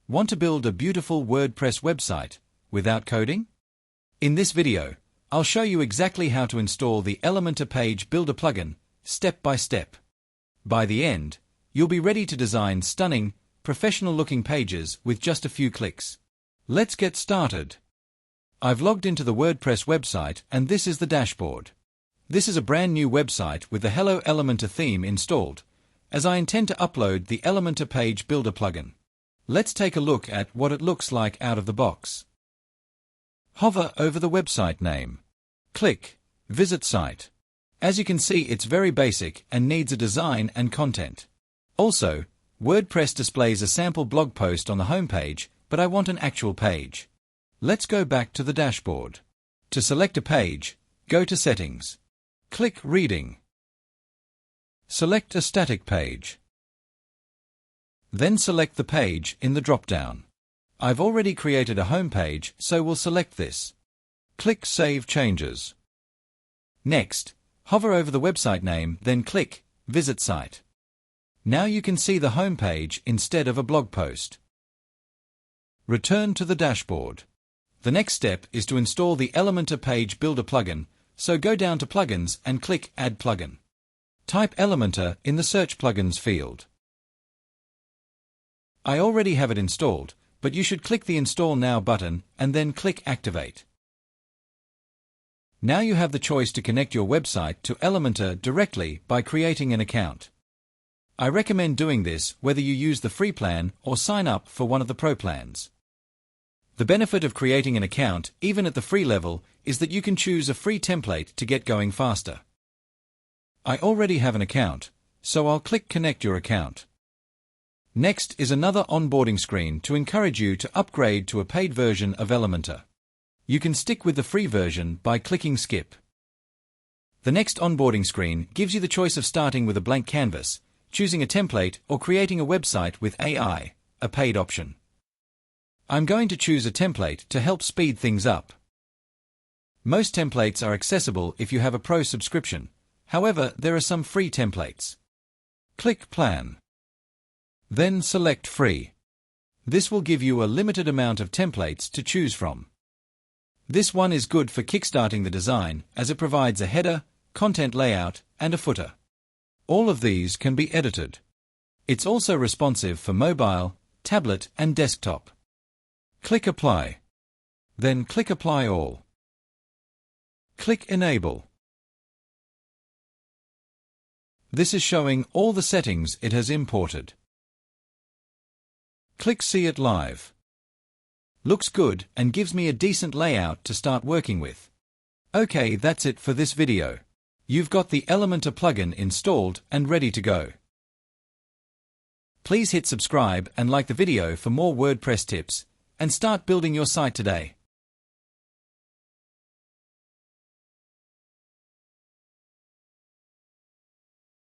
Want to build a beautiful WordPress website without coding? In this video, I'll show you exactly how to install the Elementor Page Builder plugin, step by step. By the end, you'll be ready to design stunning, professional-looking pages with just a few clicks. Let's get started. I've logged into the WordPress website and this is the dashboard. This is a brand new website with the Hello Elementor theme installed, as I intend to upload the Elementor Page Builder plugin. Let's take a look at what it looks like out of the box. Hover over the website name. Click Visit Site. As you can see, it's very basic and needs a design and content. Also, WordPress displays a sample blog post on the homepage, but I want an actual page. Let's go back to the dashboard. To select a page, go to Settings. Click Reading. Select a static page. Then select the page in the drop-down. I've already created a home page, so we'll select this. Click Save Changes. Next, hover over the website name, then click Visit Site. Now you can see the home page instead of a blog post. Return to the dashboard. The next step is to install the Elementor Page Builder plugin, so go down to Plugins and click Add Plugin. Type Elementor in the Search Plugins field. I already have it installed, but you should click the Install Now button and then click Activate. Now you have the choice to connect your website to Elementor directly by creating an account. I recommend doing this whether you use the free plan or sign up for one of the pro plans. The benefit of creating an account, even at the free level, is that you can choose a free template to get going faster. I already have an account, so I'll click Connect Your Account. Next is another onboarding screen to encourage you to upgrade to a paid version of Elementor. You can stick with the free version by clicking Skip. The next onboarding screen gives you the choice of starting with a blank canvas, choosing a template, or creating a website with AI, a paid option. I'm going to choose a template to help speed things up. Most templates are accessible if you have a pro subscription. However, there are some free templates. Click Plan. Then select Free. This will give you a limited amount of templates to choose from. This one is good for kickstarting the design, as it provides a header, content layout, and a footer. All of these can be edited. It's also responsive for mobile, tablet, and desktop. Click Apply. Then click Apply All. Click Enable. This is showing all the settings it has imported. Click See It Live. Looks good and gives me a decent layout to start working with. Okay, that's it for this video. You've got the Elementor plugin installed and ready to go. Please hit subscribe and like the video for more WordPress tips, and start building your site today.